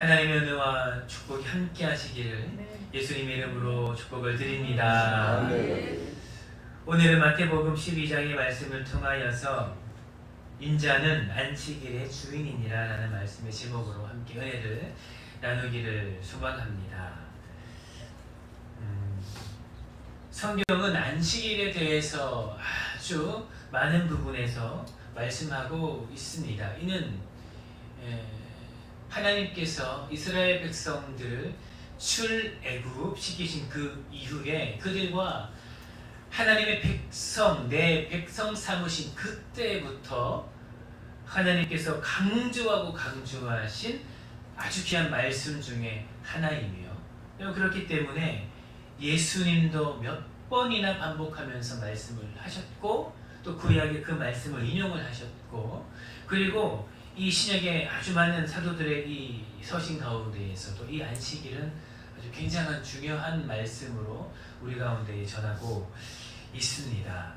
하나님의 은혜와 축복이 함께 하시기를 예수님의 이름으로 축복을 드립니다. 오늘은 마태복음 12장의 말씀을 통하여서 인자는 안식일의 주인이니라 라는 말씀의 제목으로 함께 은혜를 나누기를 소망합니다. 성경은 안식일에 대해서 아주 많은 부분에서 말씀하고 있습니다. 이는 하나님께서 이스라엘 백성들을 출애굽시키신 그 이후에 그들과 하나님의 백성, 내 백성 삼으신 그때부터 하나님께서 강조하신 아주 귀한 말씀 중에 하나이며, 그렇기 때문에 예수님도 몇 번이나 반복하면서 말씀을 하셨고, 또 구약의 그 말씀을 인용을 하셨고, 그리고 이 신약의 아주 많은 사도들의 이 서신 가운데에서도 이 안식일은 아주 굉장한 중요한 말씀으로 우리 가운데 전하고 있습니다.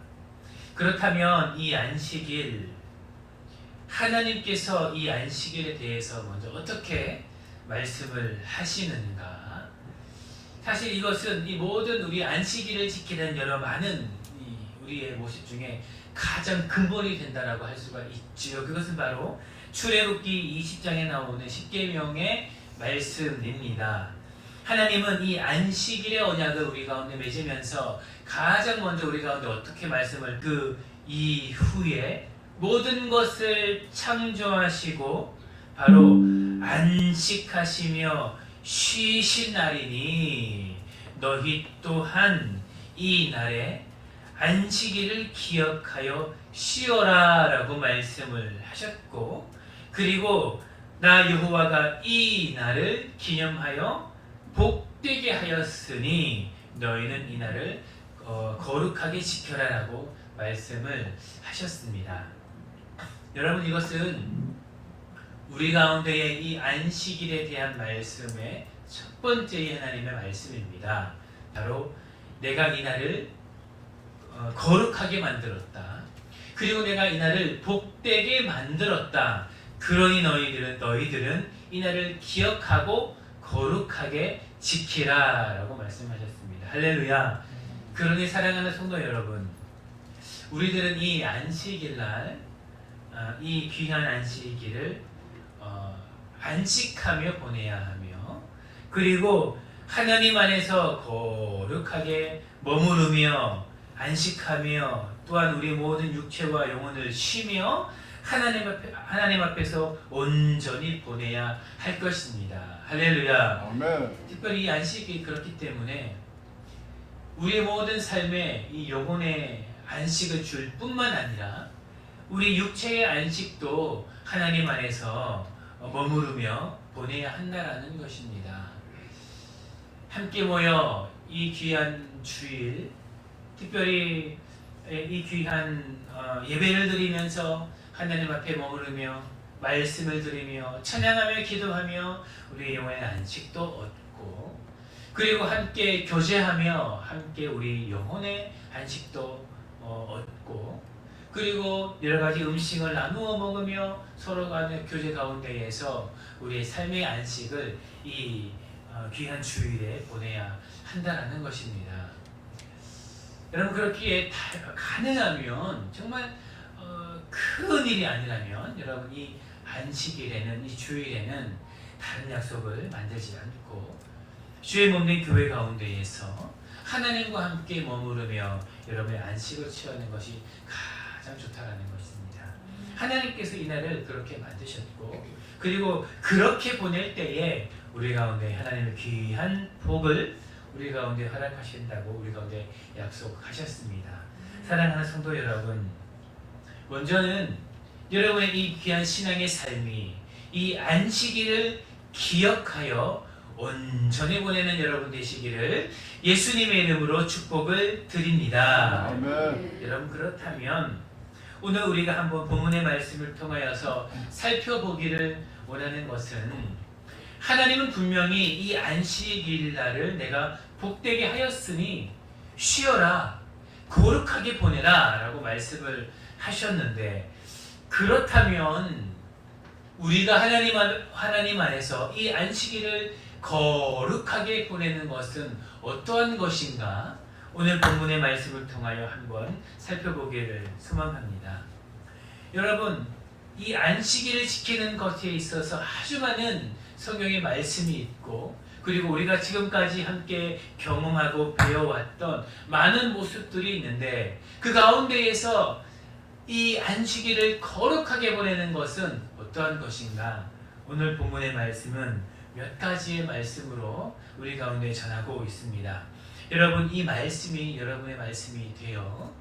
그렇다면 이 안식일, 하나님께서 이 안식일에 대해서 먼저 어떻게 말씀을 하시는가? 사실 이것은 이 모든 우리 안식일을 지키는 여러 많은 우리의 모습 중에 가장 근본이 된다라고 할 수가 있지요. 그것은 바로 출애굽기 20장에 나오는 십계명의 말씀입니다. 하나님은 이 안식일의 언약을 우리 가운데 맺으면서 가장 먼저 우리 가운데 어떻게 말씀을 그 이후에 모든 것을 창조하시고 바로 안식하시며 쉬신 날이니 너희 또한 이 날에 안식일을 기억하여 쉬어라 라고 말씀을 하셨고, 그리고 나 여호와가 이 날을 기념하여 복되게 하였으니 너희는 이 날을 거룩하게 지켜라 라고 말씀을 하셨습니다. 여러분, 이것은 우리 가운데의 이 안식일에 대한 말씀의 첫 번째 하나님의 말씀입니다. 바로 내가 이 날을 거룩하게 만들었다. 그리고 내가 이 날을 복되게 만들었다. 그러니 너희들은 이 날을 기억하고 거룩하게 지키라 라고 말씀하셨습니다. 할렐루야. 그러니 사랑하는 성도 여러분, 우리들은 이 안식일날, 이 귀한 안식일을 안식하며 보내야 하며, 그리고 하나님 안에서 거룩하게 머무르며 안식하며, 또한 우리 모든 육체와 영혼을 쉬며 하나님 앞에서 온전히 보내야 할 것입니다. 할렐루야. 아멘. 특별히 이 안식이 그렇기 때문에 우리 모든 삶에 이 영혼의 안식을 줄 뿐만 아니라 우리 육체의 안식도 하나님 안에서 머무르며 보내야 한다라는 것입니다. 함께 모여 이 귀한 주일, 특별히 이 귀한 예배를 드리면서 하나님 앞에 머무르며 말씀을 드리며 찬양하며 기도하며 우리의 영혼의 안식도 얻고, 그리고 함께 교제하며 함께 우리 영혼의 안식도 얻고, 그리고 여러 가지 음식을 나누어 먹으며 서로 간의 교제 가운데에서 우리의 삶의 안식을 이 귀한 주일에 보내야 한다는 것입니다. 여러분, 그렇기에 가능하면 정말 큰 일이 아니라면 여러분 이 안식일에는, 이 주일에는 다른 약속을 만들지 않고 주의 몸된 교회 가운데에서 하나님과 함께 머무르며 여러분의 안식을 취하는 것이 가장 좋다라는 것입니다. 하나님께서 이 날을 그렇게 만드셨고, 그리고 그렇게 보낼 때에 우리 가운데 하나님의 귀한 복을 우리 가운데 허락하신다고 우리 가운데 약속하셨습니다. 사랑하는 성도 여러분, 먼저는 여러분의 이 귀한 신앙의 삶이 이 안식일을 기억하여 온전히 보내는 여러분 되시기를 예수님의 이름으로 축복을 드립니다. 아멘. 여러분, 그렇다면 오늘 우리가 한번 본문의 말씀을 통하여서 살펴보기를 원하는 것은, 하나님은 분명히 이 안식일 날을 내가 복되게 하였으니 쉬어라, 거룩하게 보내라 라고 말씀을 하셨는데, 그렇다면 우리가 하나님 안에서 이 안식일을 거룩하게 보내는 것은 어떠한 것인가? 오늘 본문의 말씀을 통하여 한번 살펴보기를 소망합니다. 여러분, 이 안식일을 지키는 것에 있어서 아주 많은 성경의 말씀이 있고, 그리고 우리가 지금까지 함께 경험하고 배워왔던 많은 모습들이 있는데, 그 가운데에서 이 안식일을 거룩하게 보내는 것은 어떠한 것인가? 오늘 본문의 말씀은 몇 가지의 말씀으로 우리 가운데 전하고 있습니다. 여러분, 이 말씀이 여러분의 말씀이 되어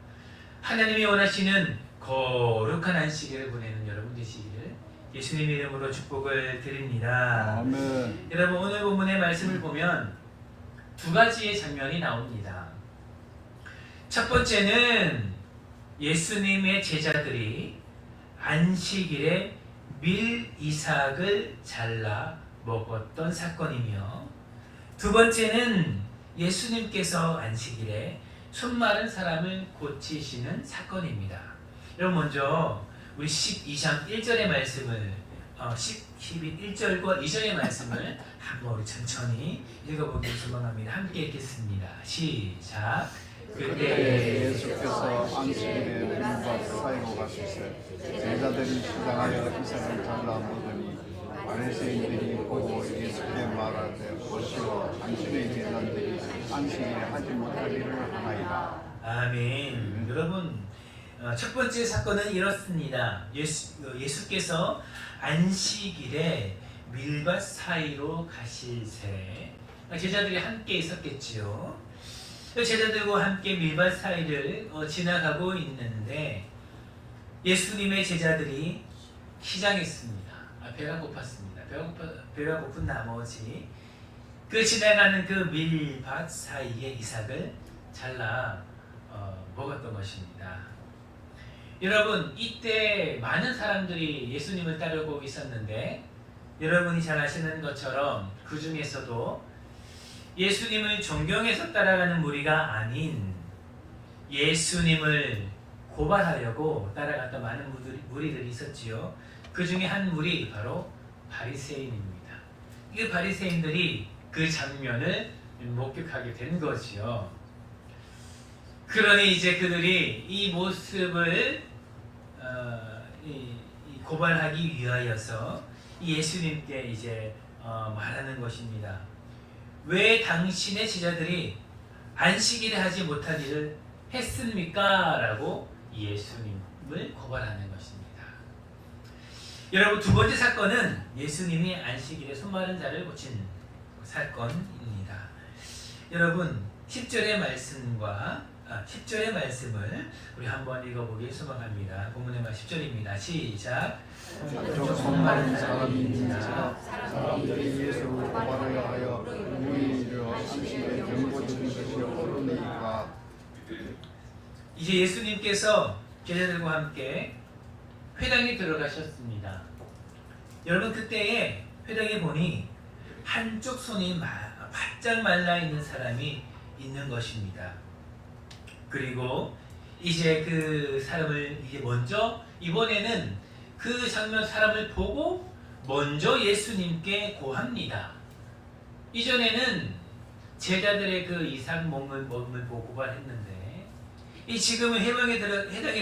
하나님이 원하시는 거룩한 안식일을 보내는 여러분 되시기를 예수님의 이름으로 축복을 드립니다. 아멘. 여러분, 오늘 본문의 말씀을 보면 두 가지의 장면이 나옵니다. 첫 번째는 예수님의 제자들이 안식일에 밀 이삭을 잘라 먹었던 사건이며, 두 번째는 예수님께서 안식일에 손 마른 사람을 고치시는 사건입니다. 여러분, 먼저 우리 12장 1절의 말씀을 1절과 2절의 말씀을 한번 우리 천천히 읽어보기를 소망합니다. 함께 읽겠습니다. 시작. 그때 예수께서 안식일에 밀밭 사이로 가시세 제자들이 시장하여 이삭을 잘라 먹으니 바리새인들이 보고 예수께 말하되 보시오 당신의 제자들이 안식일에 하지 못할 일을 하나이다. 아멘. 여러분, 첫 번째 사건은 이렇습니다. 예수께서 안식일에 밀밭 사이로 가실새 제자들이 함께 있었겠지요. 제자들과 함께 밀밭 사이를 지나가고 있는데 예수님의 제자들이 시장했습니다. 배가 고팠습니다. 배가 고픈 나머지 그 지나가는 그 밀밭 사이에 이삭을 잘라 먹었던 것입니다. 여러분, 이때 많은 사람들이 예수님을 따르고 있었는데, 여러분이 잘 아시는 것처럼 그 중에서도 예수님을 존경해서 따라가는 무리가 아닌 예수님을 고발하려고 따라갔던 많은 무리들이 있었지요. 그 중에 한 무리, 바로 바리새인입니다. 이 바리새인들이 그 장면을 목격하게 된 거지요. 그러니 이제 그들이 이 모습을 고발하기 위하여서 예수님께 이제 말하는 것입니다. 왜 당신의 제자들이 안식일에 하지 못한 일을 했습니까? 라고 예수님을 고발하는 것입니다. 여러분, 두 번째 사건은 예수님이 안식일에 손 마른 자를 고친 사건입니다. 여러분, 10절의 말씀을 우리 한번 읽어보기 소망합니다. 본문의 말 10절입니다. 시작. 손 마른 사람입니다. 사람들이 예수를 고발하여 하여 우리를 안식일에 경고드린 것이 옳으니까. 이제 예수님께서 제자들과 함께 회당에 들어가셨습니다. 여러분, 그때에 회당에 보니 한쪽 손이 바짝 말라 있는 사람이 있는 것입니다. 그리고 이제 그 사람을 먼저, 이번에는 그 장면 사람을 보고 먼저 예수님께 고합니다. 이전에는 제자들의 그 이삭 먹음을 보고 고발했는데, 이 지금은 회당에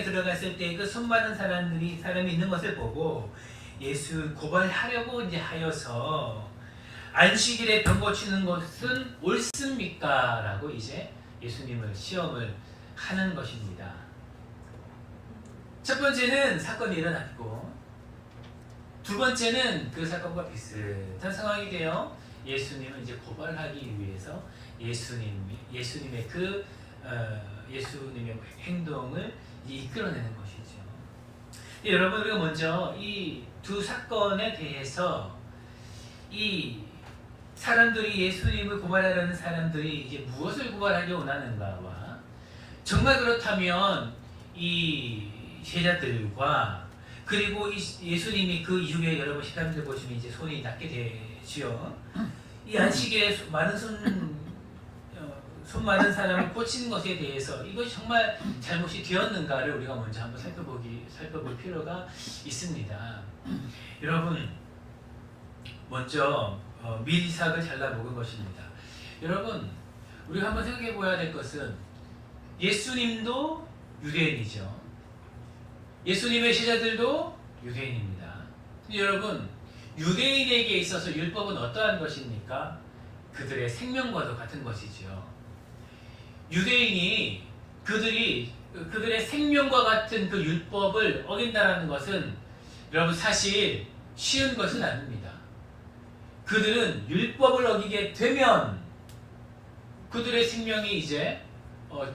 들어갔을 때 그 손 많은 사람이 있는 것을 보고 예수 고발하려고 이제 하여서 안식일에 병 고치는 것은 옳습니까? 라고 이제 예수님을 시험을 하는 것입니다. 첫 번째는 사건이 일어났고, 두 번째는 그 사건과 비슷한 상황이 되어 예수님을 이제 고발하기 위해서 예수님의 행동을 이끌어내는 것이죠. 여러분, 우리가 먼저 이 두 사건에 대해서 이 사람들이 예수님을 고발하려는 사람들이 이제 무엇을 고발하기 원하는가와, 정말 그렇다면 이 제자들과 그리고 예수님이 그 이후에 여러분 13절 보시면 이제 손이 낫게 되지요. 이 안식일에 많은 손 마른 사람을 고치는 것에 대해서 이것이 정말 잘못이 되었는가를 우리가 먼저 한번 살펴볼 필요가 있습니다. 여러분, 먼저 밀이삭을 잘라 먹은 것입니다. 여러분, 우리가 한번 생각해 보아야 될 것은 예수님도 유대인이죠. 예수님의 제자들도 유대인입니다. 여러분, 유대인에게 있어서 율법은 어떠한 것입니까? 그들의 생명과도 같은 것이지요. 유대인이 그들의 생명과 같은 그 율법을 어긴다는 것은 여러분 사실 쉬운 것은 아닙니다. 그들은 율법을 어기게 되면 그들의 생명이 이제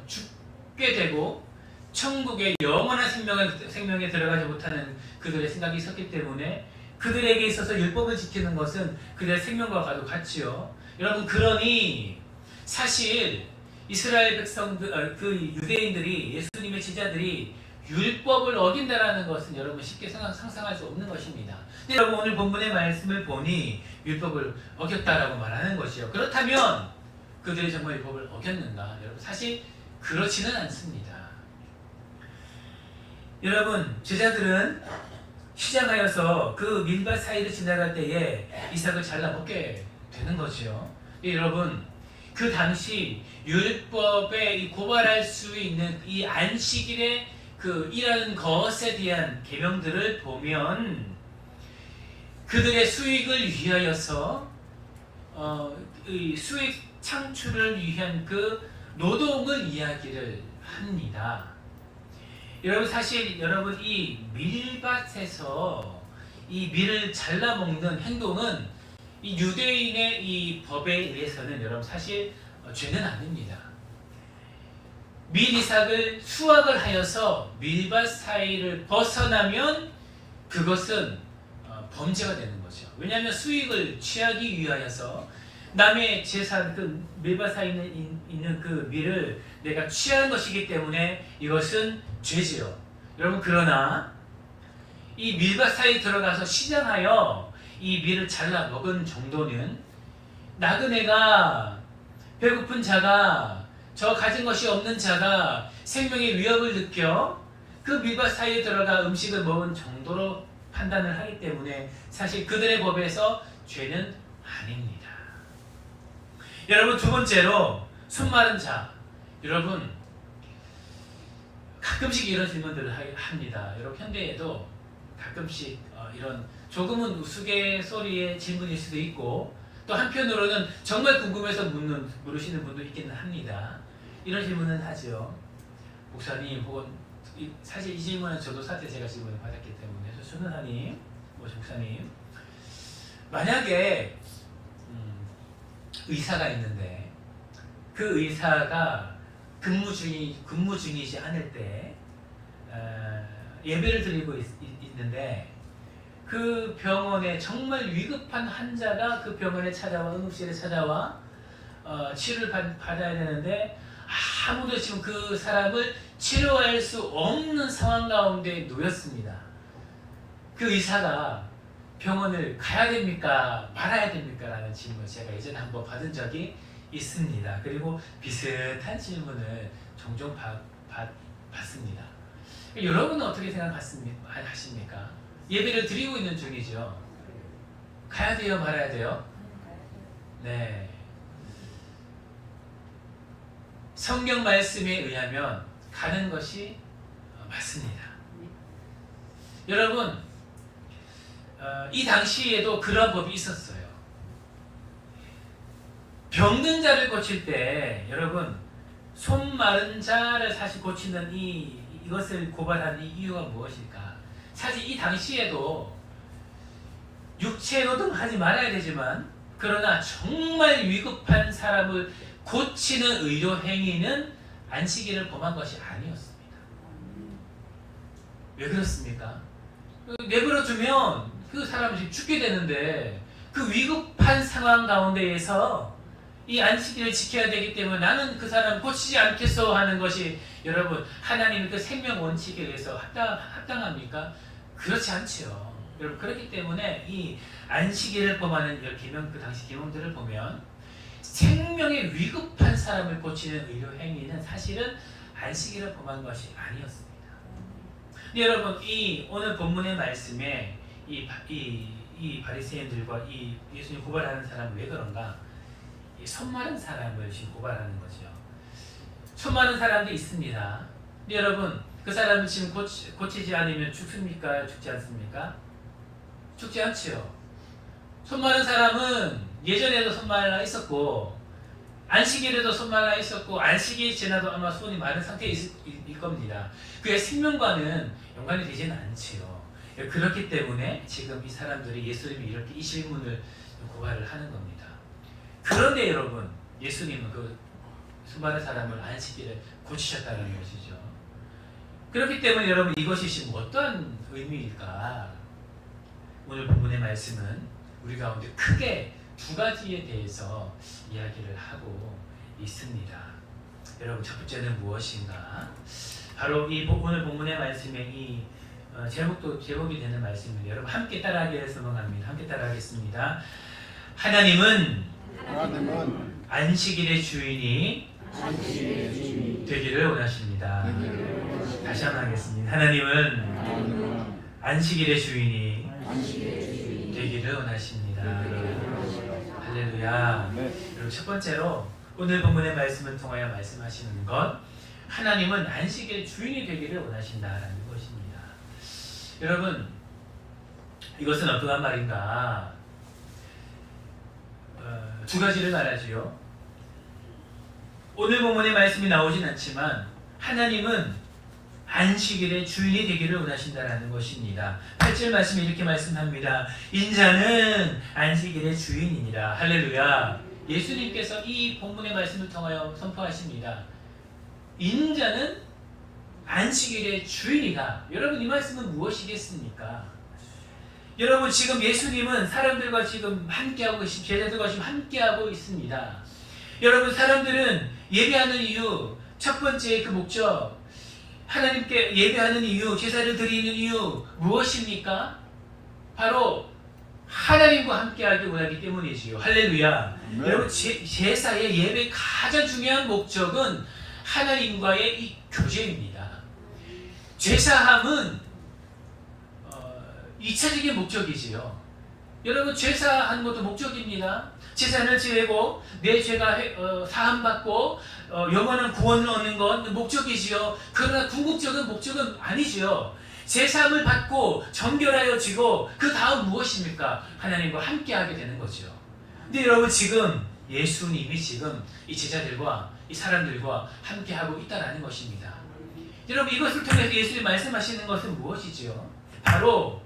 죽게 되고 천국의 영원한 생명에 들어가지 못하는 그들의 생각이 있었기 때문에 그들에게 있어서 율법을 지키는 것은 그들의 생명과도 같지요. 여러분, 그러니 사실 이스라엘 백성들, 그 유대인들이, 예수님의 제자들이 율법을 어긴다라는 것은 여러분 쉽게 상상할 수 없는 것입니다. 근데 여러분, 오늘 본문의 말씀을 보니 율법을 어겼다라고 말하는 것이요. 그렇다면 그들이 정말 율법을 어겼는가? 여러분, 사실 그렇지는 않습니다. 여러분, 제자들은 시장하여서 그 밀밭 사이를 지나갈 때에 이삭을 잘라 먹게 되는 거죠. 여러분, 그 당시 율법에 고발할 수 있는 이 안식일의 그 일하는 것에 대한 계명들을 보면 그들의 수익을 위하여서 이 수익 창출을 위한 그 노동을 이야기를 합니다. 여러분, 사실 여러분 이 밀밭에서 이 밀을 잘라 먹는 행동은 이 유대인의 이 법에 의해서는 여러분 사실 죄는 아닙니다. 밀이삭을 수확을 하여서 밀밭 사이를 벗어나면 그것은 범죄가 되는 거죠. 왜냐하면 수익을 취하기 위하여서 남의 재산, 그 밀밭 사이에 있는 그 밀을 내가 취하는 것이기 때문에 이것은 죄지요. 여러분, 그러나 이 밀밭 사이에 들어가서 시장하여 이 밀을 잘라 먹은 정도는 나그네가, 배고픈 자가, 저 가진 것이 없는 자가 생명의 위협을 느껴 그 밀밭 사이에 들어가 음식을 먹은 정도로 판단을 하기 때문에 사실 그들의 법에서 죄는 아닙니다. 여러분, 두 번째로 손 마른 자. 여러분, 가끔씩 이런 질문들을 합니다. 여러분, 현대에도 가끔씩 이런 조금은 우스갯소리의 질문일 수도 있고 또 한편으로는 정말 궁금해서 물으시는 분도 있기는 합니다. 이런 질문은 하죠. 목사님, 혹은 사실 이 질문은 저도 사실 제가 질문을 받았기 때문에 전도사님, 목사님, 만약에 의사가 있는데 그 의사가 근무 중이지 않을 때 예배를 드리고 있는데 그 병원에 정말 위급한 환자가 그 병원에 찾아와, 응급실에 찾아와 치료를 받아야 되는데 아무도 지금 그 사람을 치료할 수 없는 상황 가운데 놓였습니다. 그 의사가 병원을 가야 됩니까? 말아야 됩니까? 라는 질문을 제가 예전에 한번 받은 적이 있습니다. 그리고 비슷한 질문을 종종 받습니다. 여러분은 어떻게 생각하십니까? 예배를 드리고 있는 중이죠. 가야 돼요? 말아야 돼요? 네. 성경 말씀에 의하면 가는 것이 맞습니다. 여러분, 이 당시에도 그런 법이 있었어요. 병든 자를 고칠 때 여러분, 손 마른 자를 사실 고치는 이것을 고발하는 이유가 무엇일까? 사실 이 당시에도 육체 노동하지 말아야 되지만 그러나 정말 위급한 사람을 고치는 의료 행위는 안식일을 범한 것이 아니었습니다. 왜 그렇습니까? 내버려두면 그 사람이 죽게 되는데 그 위급한 상황 가운데에서 이 안식일을 지켜야 되기 때문에 나는 그 사람 고치지 않겠어 하는 것이 여러분 하나님의 그 생명 원칙에 의해서 합당합니까? 그렇지 않지요. 여러분, 그렇기 때문에 이 안식일을 범하는 그 당시 계명들을 보면 생명에 위급한 사람을 고치는 의료 행위는 사실은 안식일을 범한 것이 아니었습니다. 여러분, 이 오늘 본문의 말씀에 이 바리새인들과 이 예수님 고발하는 사람은 왜 그런가? 이 손 마른 사람을 지금 고발하는 거죠. 손 마른 사람도 있습니다. 근데 여러분, 그 사람을 지금 고치지 않으면 죽습니까? 죽지 않습니까? 죽지 않지요. 손 마른 사람은 예전에도 손 말라 있었고 안식일에도 손 말라 있었고 안식일이 지나도 아마 손이 마른 상태에 있을 겁니다. 그의 생명과는 연관이 되지는 않지요. 그렇기 때문에 지금 이 사람들이 예수님이 이렇게 이 질문을 고발을 하는 겁니다. 그런데 여러분, 예수님은 그 수많은 사람을 안식일에 고치셨다는 것이죠. 그렇기 때문에 여러분, 이것이 지금 어떠한 의미일까? 오늘 본문의 말씀은 우리 가운데 크게 두 가지에 대해서 이야기를 하고 있습니다. 여러분, 첫 번째는 무엇인가? 바로 이 오늘 본문의 말씀에 이 제목이 되는 말씀입니다. 여러분, 함께 따라하기를 소망합니다. 함께 따라하겠습니다. 하나님은 안식일의 주인이 되기를 원하십니다. 다시 한번 하겠습니다. 하나님은 안식일의 주인이 되기를 원하십니다. 할렐루야. 그리고 첫 번째로 오늘 본문의 말씀을 통하여 말씀하시는 것, 하나님은 안식일의 주인이 되기를 원하신다라는 것입니다. 여러분, 이것은 어떠한 말인가? 두 가지를 말하지요. 오늘 본문의 말씀이 나오진 않지만 하나님은 안식일의 주인이 되기를 원하신다라는 것입니다. 8절 말씀에 이렇게 말씀합니다. 인자는 안식일의 주인이니라. 할렐루야. 예수님께서 이 본문의 말씀을 통하여 선포하십니다. 인자는 안식일의 주인이다. 여러분, 이 말씀은 무엇이겠습니까? 여러분, 지금 예수님은 사람들과 지금 함께하고 계신 제자들과 지금 함께하고 있습니다. 여러분, 사람들은 예배하는 이유, 첫 번째 그 목적, 하나님께 예배하는 이유, 제사를 드리는 이유 무엇입니까? 바로 하나님과 함께하기 원하기 때문이지요. 할렐루야. 네. 여러분, 제사의 예배의 가장 중요한 목적은 하나님과의 이 교제입니다. 제사함은 2차적인 목적이지요. 여러분, 제사하는 것도 목적입니다. 제사를 지내고 내 죄가 사함받고 영원한 구원을 얻는 건 목적이지요. 그러나 궁극적인 목적은 아니지요. 제사함을 받고 정결하여지고 그 다음 무엇입니까? 하나님과 함께하게 되는 거죠. 근데 여러분, 지금 예수님이 지금 이 제자들과 이 사람들과 함께하고 있다는 것입니다. 여러분, 이것을 통해서 예수님이 말씀하시는 것은 무엇이지요? 바로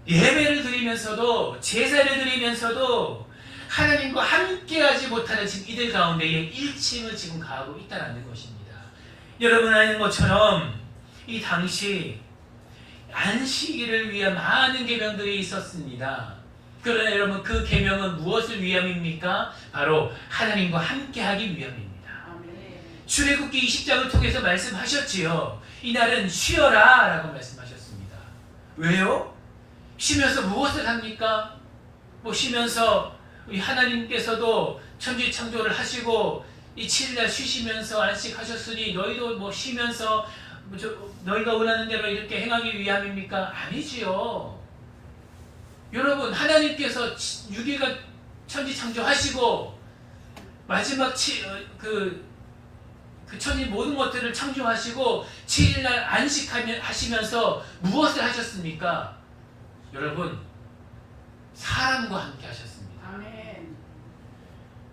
예배를 드리면서도 제사를 드리면서도 하나님과 함께하지 못하는 지금 이들 가운데에 일침을 지금 가하고 있다는 것입니다. 여러분 아는 것처럼 이 당시 안식일을 위한 많은 계명들이 있었습니다. 그러나 여러분, 그 계명은 무엇을 위함입니까? 바로 하나님과 함께하기 위함입니다. 출애굽기 20장을 통해서 말씀하셨지요. 이날은 쉬어라 라고 말씀하셨습니다. 왜요? 쉬면서 무엇을 합니까? 쉬면서 우리 하나님께서도 천지 창조를 하시고 이 7일 쉬시면서 안식하셨으니 너희도 쉬면서 너희가 원하는 대로 이렇게 행하기 위함입니까? 아니지요. 여러분, 하나님께서 6일간 천지 창조하시고 마지막 그 천지 모든 것들을 창조하시고 7일날 안식하시면서 무엇을 하셨습니까? 여러분, 사람과 함께 하셨습니다. 아멘.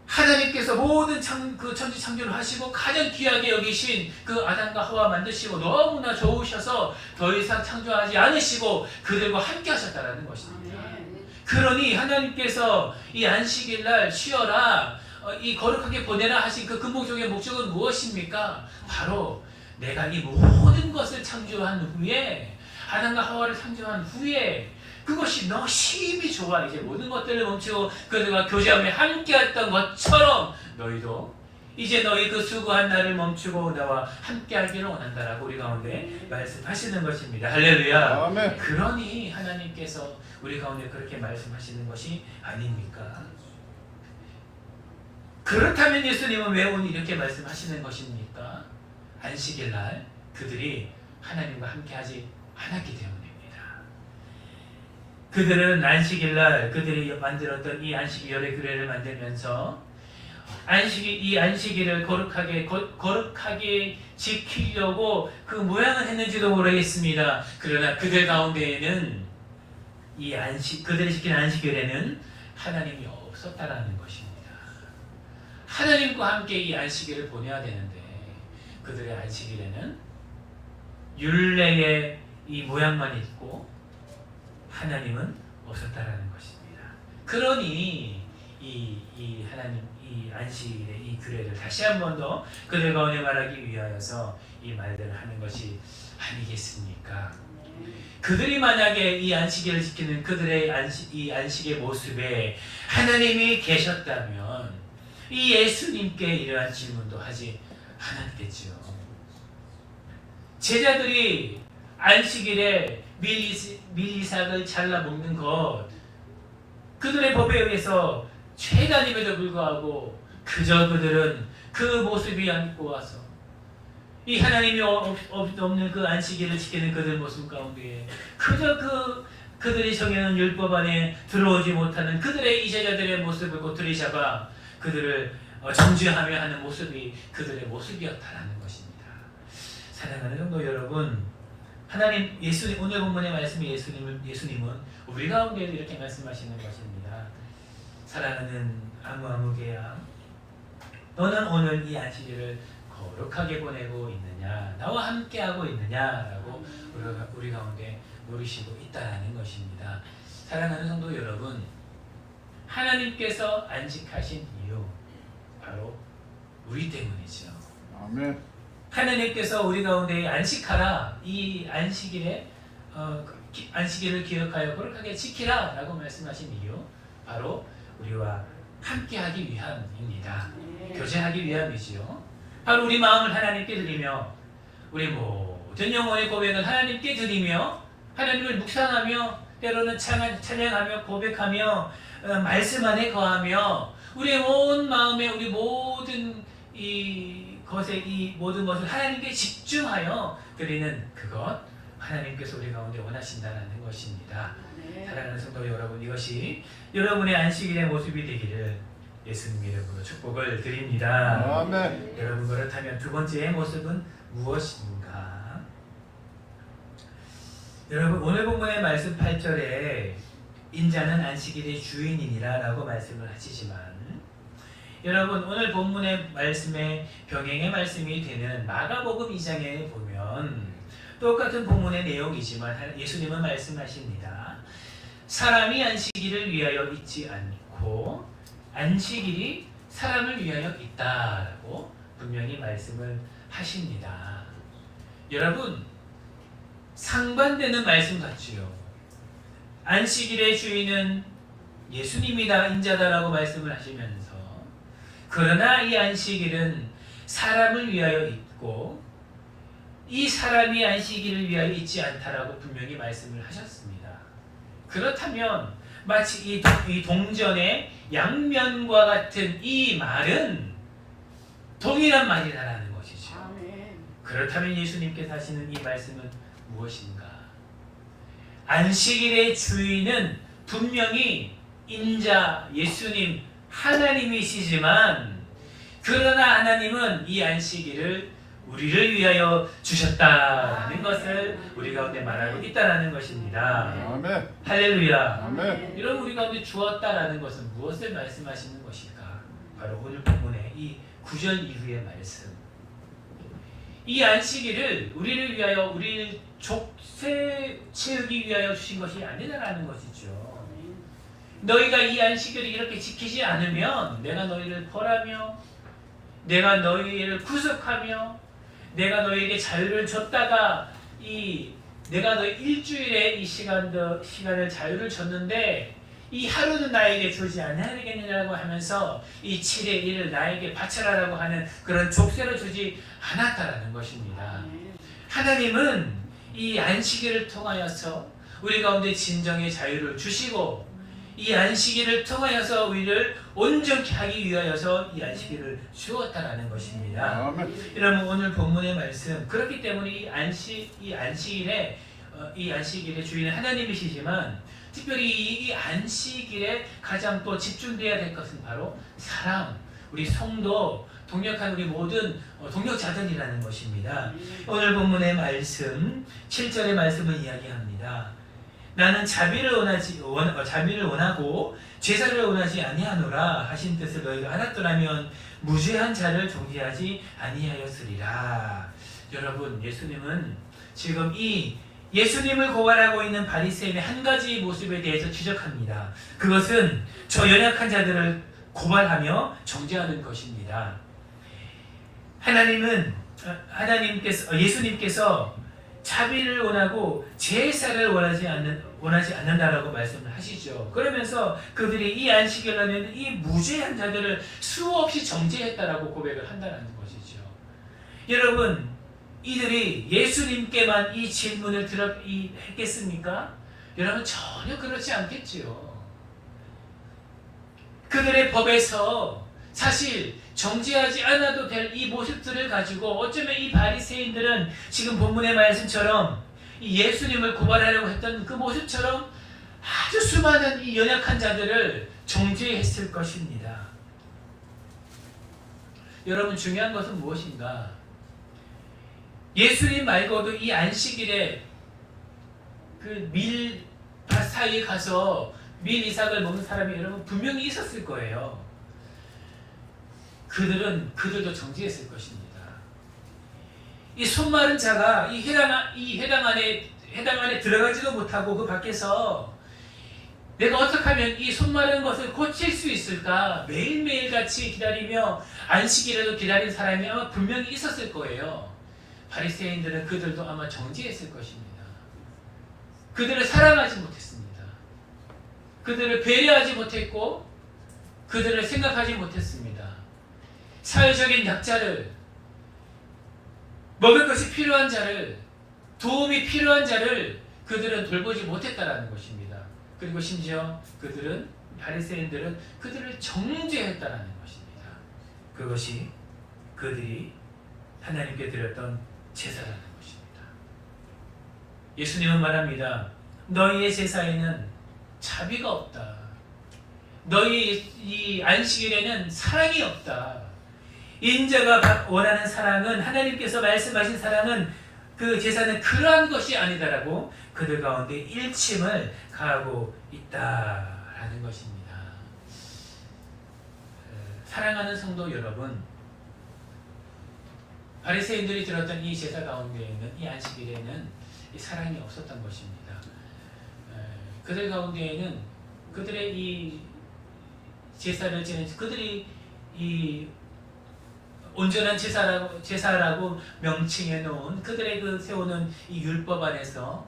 하나님께서 모든 그 천지 창조를 하시고 가장 귀하게 여기신 그 아담과 하와 만드시고 너무나 좋으셔서 더 이상 창조하지 않으시고 그들과 함께 하셨다는 것입니다. 아멘. 그러니 하나님께서 이 안식일 날 쉬어라, 이 거룩하게 보내라 하신 그 근본적인 목적은 무엇입니까? 바로 내가 이 모든 것을 창조한 후에, 아담과 하와를 창조한 후에 그것이 너무 심히 좋아. 이제 모든 것들을 멈추고 그들과 교제하며 함께했던 것처럼 너희도 이제 너희 그 수고한 날을 멈추고 나와 함께하기를 원한다라고 우리 가운데 말씀하시는 것입니다. 할렐루야. 아멘. 그러니 하나님께서 우리 가운데 그렇게 말씀하시는 것이 아닙니까? 그렇다면 예수님은 왜 오늘 이렇게 말씀하시는 것입니까? 안식일 날 그들이 하나님과 함께하지 않았기 때문입니다. 그들은 안식일 날 그들이 만들었던 이 안식일 열의 규례를 만들면서 이 안식일을 거룩하게 지키려고 그 모양을 했는지도 모르겠습니다. 그러나 그들 가운데에는 그들이 지킨 안식일에는 하나님이 없었다라는 것입니다. 하나님과 함께 이 안식일을 보내야 되는데 그들의 안식일에는 율례의 이 모양만 있고 하나님은 없었다라는 것입니다. 그러니 이 안식일의 이 규례를 다시 한 번 더 그들 가운데 말하기 위하여서 이 말들을 하는 것이 아니겠습니까? 그들이 만약에 이 안식일을 지키는 그들의 이 안식의 모습에 하나님이 계셨다면 이 예수님께 이러한 질문도 하지 않았겠죠. 제자들이 안식일에 밀리삭을 잘라 먹는 것 그들의 법에 의해서 죄단임에도 불구하고 그저 그들은 그 모습이 안고 와서 이 하나님이 없는 그 안식일을 지키는 그들 모습 가운데 그저 그들이 정해놓은 율법 안에 들어오지 못하는 그들의 이제자들의 모습을 고투리 잡아 그들을 정죄하며 하는 모습이 그들의 모습이었다라는 것입니다. 사랑하는 성도 여러분, 예수님 오늘 본문의 말씀이 예수님은 우리 가운데도 이렇게 말씀하시는 것입니다. 사랑하는 아무개야, 너는 오늘 이 안식일을 거룩하게 보내고 있느냐, 나와 함께하고 있느냐라고 우리 가운데 물으시고 있다라는 것입니다. 사랑하는 성도 여러분, 하나님께서 안식하신 이유 바로 우리 때문이죠. 아멘. 하나님께서 우리 가운데 안식하라, 이 안식일에 안식일을 기억하여 거룩하게 지키라 라고 말씀하신 이유 바로 우리와 함께하기 위함입니다. 교제하기 위함이지요. 바로 우리 마음을 하나님께 드리며 우리 모든 영혼의 고백을 하나님께 드리며 하나님을 묵상하며 때로는 찬양하며 고백하며 말씀 안에 거하며 우리의 온 마음에 우리 모든 모든 것을 하나님께 집중하여 드리는 그것 하나님께서 우리 가운데 원하신다는 것입니다. 사랑하는 성도 여러분, 이것이 여러분의 안식일의 모습이 되기를 예수님 이름으로 축복을 드립니다. 아멘. 여러분, 그렇다면 두 번째의 모습은 무엇인가? 여러분, 오늘 본문의 말씀 8절에 인자는 안식일의 주인이니라 라고 말씀을 하시지만 여러분, 오늘 본문의 말씀에 병행의 말씀이 되는 마가복음 2장에 보면 똑같은 본문의 내용이지만 예수님은 말씀하십니다. 사람이 안식일을 위하여 있지 않고 안식일이 사람을 위하여 있다라고 분명히 말씀을 하십니다. 여러분, 상반되는 말씀 같지요. 안식일의 주인은 예수님이다, 인자다라고 말씀을 하시면서 그러나 이 안식일은 사람을 위하여 있고 이 사람이 안식일을 위하여 있지 않다라고 분명히 말씀을 하셨습니다. 그렇다면 마치 이 동전의 양면과 같은 이 말은 동일한 말이라는 것이죠. 그렇다면 예수님께서 하시는 이 말씀은 무엇인가? 안식일의 주인은 분명히 인자, 예수님, 하나님이시지만 그러나 하나님은 이 안식일을 우리를 위하여 주셨다는 것을 우리 가운데 말하고 있다는 것입니다. 아멘. 할렐루야. 아멘. 이런 우리 가운데 주었다라는 것은 무엇을 말씀하시는 것일까? 바로 오늘 본문의 이 9절 이후의 말씀. 이 안식일을 우리를 위하여 우리를 족쇄 채우기 위하여 주신 것이 아니라는 것이죠. 너희가 이 안식일을 이렇게 지키지 않으면 내가 너희를 벌하며 내가 너희를 구속하며 내가 너희에게 자유를 줬다가 내가 너희 일주일에 이 시간을 자유를 줬는데 이 하루는 나에게 주지 않아야 되겠느냐고 하면서 이 7의 1을 나에게 바쳐라라고 하는 그런 족쇄를 주지 않았다라는 것입니다. 하나님은 이 안식일을 통하여서 우리 가운데 진정의 자유를 주시고 이 안식일을 통하여서 우리를 온전케 하기 위하여서 이 안식일을 주었다라는 것입니다. 아멘. 여러분 오늘 본문의 말씀 그렇기 때문에 이 안식일의 주인은 하나님이시지만 특별히 이 안식일에 가장 또 집중돼야 될 것은 바로 사람, 우리 성도, 동역한 우리 모든 동역자들이라는 것입니다. 오늘 본문의 말씀 7절의 말씀을 이야기합니다. 나는 자비를 원하고 제사를 원하지 아니하노라 하신 뜻을 너희가 알았더라면 무죄한 자를 정죄하지 아니하였으리라. 여러분, 예수님은 지금 이 예수님을 고발하고 있는 바리새인의 한 가지 모습에 대해서 지적합니다. 그것은 저 연약한 자들을 고발하며 정죄하는 것입니다. 예수님께서 자비를 원하고 제사를 원하지 않는다라고 말씀을 하시죠. 그러면서 그들이 이 안식일에는 이 무죄한 자들을 수없이 정죄했다라고 고백을 한다는 것이죠. 여러분, 이들이 예수님께만 이 질문을 했겠습니까? 여러분, 전혀 그렇지 않겠지요. 그들의 법에서 사실 정죄하지 않아도 될 이 모습들을 가지고 어쩌면 이 바리새인들은 지금 본문의 말씀처럼 이 예수님을 고발하려고 했던 그 모습처럼 아주 수많은 이 연약한 자들을 정죄했을 것입니다. 여러분, 중요한 것은 무엇인가? 예수님 말고도 이 안식일에 그 밀밭 사이에 가서 밀이삭을 먹는 사람이 여러분 분명히 있었을 거예요. 그들도 정죄했을 것입니다. 이 손마른 자가 이 회당 안에 들어가지도 못하고 그 밖에서 내가 어떻게 하면 이 손마른 것을 고칠 수 있을까? 매일매일 같이 기다리며 안식일에도 기다린 사람이 아마 분명히 있었을 거예요. 바리새인들은 그들도 아마 정죄했을 것입니다. 그들을 사랑하지 못했습니다. 그들을 배려하지 못했고 그들을 생각하지 못했습니다. 사회적인 약자를, 먹을 것이 필요한 자를, 도움이 필요한 자를 그들은 돌보지 못했다라는 것입니다. 그리고 심지어 바리새인들은 그들을 정죄했다라는 것입니다. 그것이 그들이 하나님께 드렸던 제사라는 것입니다. 예수님은 말합니다. 너희의 제사에는 자비가 없다. 너희 이 안식일에는 사랑이 없다. 인자가 원하는 사랑은, 하나님께서 말씀하신 사랑은, 그 제사는 그러한 것이 아니다라고 그들 가운데 일침을 가하고 있다라는 것입니다. 사랑하는 성도 여러분, 바리새인들이 들었던 이 제사 가운데에는, 이 안식일에는 이 사랑이 없었던 것입니다. 그들 가운데에는 그들의 이 제사를 지낸 그들이 이 온전한 제사라고 명칭해 놓은 그들의 그 세우는 이 율법 안에서,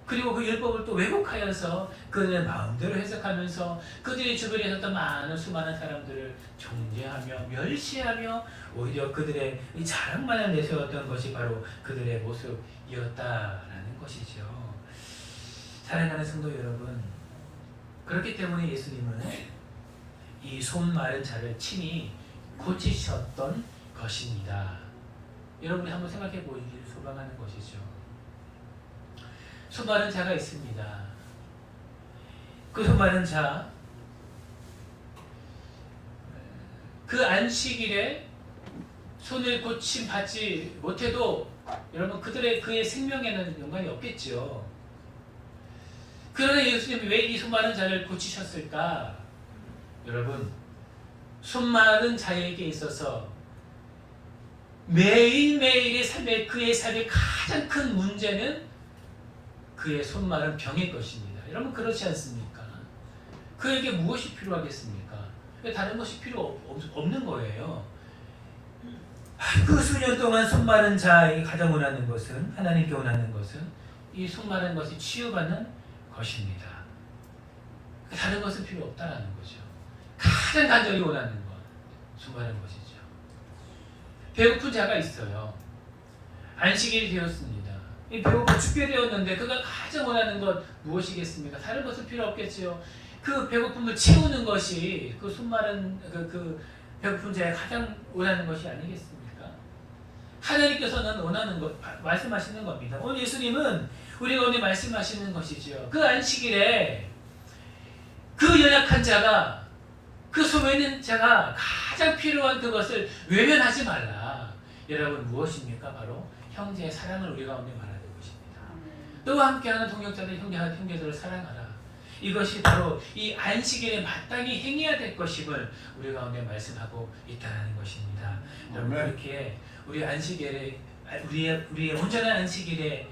그리고 그 율법을 또 왜곡하여서 그들의 마음대로 해석하면서 그들의 주변에 있었던 수많은 사람들을 정죄하며 멸시하며 오히려 그들의 이 자랑만을 내세웠던 것이 바로 그들의 모습이었다라는 것이죠. 사랑하는 성도 여러분, 그렇기 때문에 예수님은 이 손 마른 자를 친히 고치셨던 것입니다. 여러분이 한번 생각해 보시기를 소망하는 것이죠. 손 마른 자가 있습니다. 그 손 마른 자, 그 안식일에 손을 고침 받지 못해도 여러분 그의 생명에는 연관이 없겠죠. 그러나 예수님이 왜 이 손 마른 자를 고치셨을까? 여러분, 손 마른 자에게 있어서 매일매일의 삶에, 그의 삶의 가장 큰 문제는 그의 손 마른 병일 것입니다. 여러분, 그렇지 않습니까? 그에게 무엇이 필요하겠습니까? 다른 것이 필요 없는 거예요. 그 수년 동안 손 마른 자에게 가장 원하는 것은, 하나님께 원하는 것은 이 손 마른 것이 치유받는 것입니다. 다른 것은 필요 없다라는 거죠. 가장 간절히 원하는 것, 손 마른 것이죠. 배고픈 자가 있어요. 안식일이 되었습니다. 배고파 죽게 되었는데 그가 가장 원하는 것 무엇이겠습니까? 다른 것은 필요 없겠지요. 그 배고픔을 채우는 것이 그 숨마른 그 배고픈 자의 가장 원하는 것이 아니겠습니까? 하나님께서는 원하는 것, 말씀하시는 겁니다. 오늘 예수님은 우리가 오늘 말씀하시는 것이죠. 그 안식일에 그 연약한 자가, 그 소외된 자가 가장 필요한 그것을 외면하지 말라. 여러분, 무엇입니까? 바로 형제의 사랑을 우리 가운데 말하는 것입니다. 너와 함께하는 동역자들, 형제들을 사랑하라. 이것이 바로 이 안식일에 마땅히 행해야 될 것임을 우리 가운데 말씀하고 있다는 것입니다. 여러분, 그렇게 우리 안식일에, 우리의 온전한 안식일에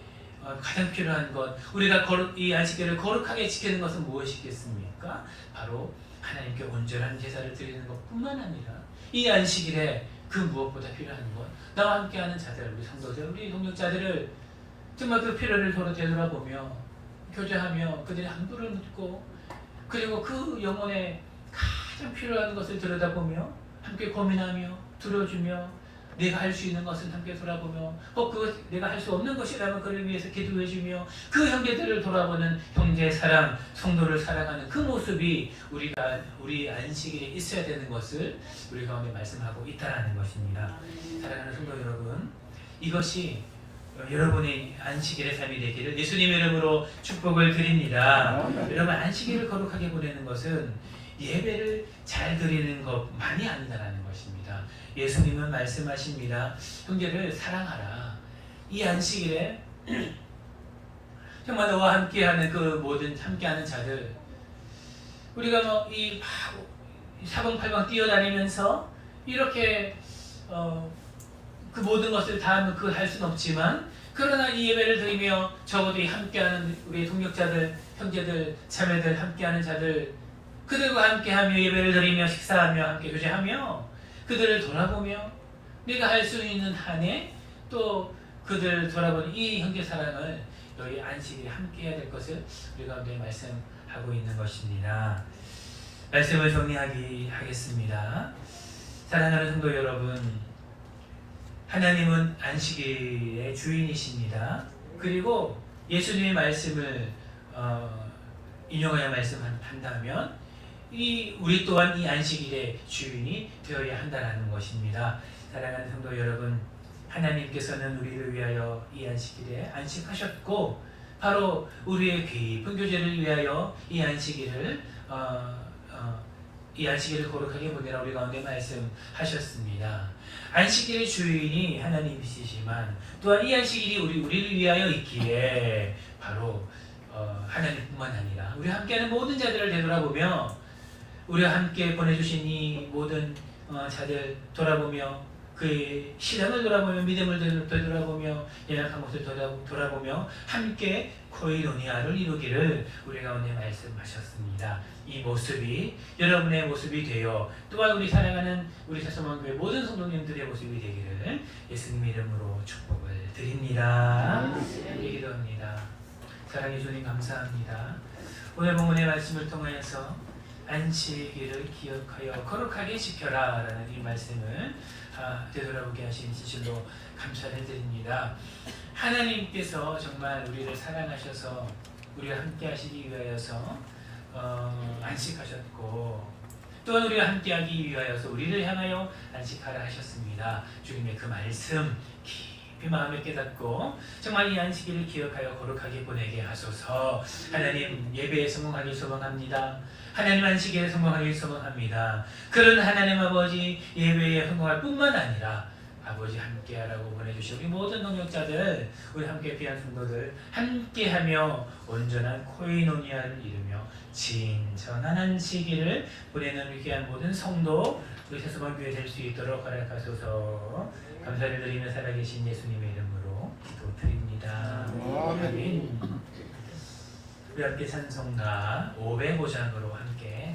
가장 필요한 것, 우리가 이 안식일을 거룩하게 지키는 것은 무엇이겠습니까? 바로 하나님께 온전한 제사를 드리는 것뿐만 아니라 이 안식일에 그 무엇보다 필요한 것, 나와 함께하는 자들, 우리 성도들, 우리 동역자들을 정말 그 필요를 서로 되돌아보며 교제하며 그들의 안부를 묻고, 그리고 그 영혼에 가장 필요한 것을 들여다보며 함께 고민하며 들어주며, 내가 할 수 있는 것은 함께 돌아보며, 그것 내가 할 수 없는 것이라면 그를 위해서 기도해주며, 그 형제들을 돌아보는 형제의 사랑, 성도를 사랑하는 그 모습이 우리 안식일에 있어야 되는 것을 우리 가운데 말씀하고 있다는 것입니다. 사랑하는 성도 여러분, 이것이 여러분의 안식일의 삶이 되기를 예수님의 이름으로 축복을 드립니다. 여러분, 안식일을 거룩하게 보내는 것은 예배를 잘 드리는 것만이 아니다라는 것입니다. 예수님은 말씀하십니다. 형제를 사랑하라. 이 안식일에 정말 너와 함께하는 그 모든 함께하는 자들, 우리가 이 사방팔방 뛰어다니면서 이렇게 그 모든 것을 다 할 수는 없지만, 그러나 이 예배를 드리며 적어도 이 함께하는 우리 동역자들, 형제들, 자매들, 함께하는 자들, 그들과 함께하며 예배를 드리며 식사하며 함께 교제하며 그들을 돌아보며 내가 할 수 있는 한에 또 그들을 돌아보는 이 형제 사랑을 너희 안식일에 함께해야 될 것을 우리 가운데 말씀하고 있는 것입니다. 말씀을 하겠습니다. 사랑하는 성도 여러분, 하나님은 안식일의 주인이십니다. 그리고 예수님의 말씀을 인용하여 말씀한다면 우리 또한 이 안식일의 주인이 되어야 한다는 것입니다. 사랑하는 성도 여러분, 하나님께서는 우리를 위하여 이 안식일에 안식하셨고, 바로 우리의 깊은 교제를 위하여 이 안식일을 거룩하게 보내라 우리 가운데 말씀하셨습니다. 안식일의 주인이 하나님이시지만 또한 이 안식일이 우리를 위하여 있기에 바로 하나님뿐만 아니라 우리 함께하는 모든 자들을 되돌아보며, 우리와 함께 보내주신 이 모든 자들 돌아보며, 그의 신앙을 돌아보며, 믿음을 되돌아보며, 연약한 것을 돌아보며 함께 코이노니아를 이루기를 우리 가운데 말씀하셨습니다. 이 모습이 여러분의 모습이 되어 또한 우리 사랑하는 우리 새소망교회 모든 성도님들의 모습이 되기를 예수님의 이름으로 축복을 드립니다. 우리 기도합니다. 사랑해 주님 감사합니다. 오늘 본문의 말씀을 통하여서 안식일을 기억하여 거룩하게 지켜라 라는 이 말씀을 되돌아보게 하신 진실로 감사를 드립니다. 하나님께서 정말 우리를 사랑하셔서 우리와 함께 하시기 위하여서 안식하셨고, 또한 우리와 함께하기 위하여서 우리를 향하여 안식하라 하셨습니다. 주님의 그 말씀 깊이 마음에 깨닫고 정말 이 안식일을 기억하여 거룩하게 보내게 하소서. 하나님, 예배에 성공하길 소망합니다. 하나님, 안식일에 성공하길 소망합니다. 그런 하나님 아버지, 예배에 성공할 뿐만 아니라 아버지 함께하라고 보내주신 우리 모든 동역자들, 우리 함께 귀한 성도들 함께하며 온전한 코이노니아를 이루며 진정한 안식일을 보내는 우리 귀한 모든 성도, 우리 새소망교회 될 수 있도록 허락하소서. 감사를 드리며 살아계신 예수님의 이름으로 기도드립니다. 아멘. 우리 함께 찬송가 505장으로 함께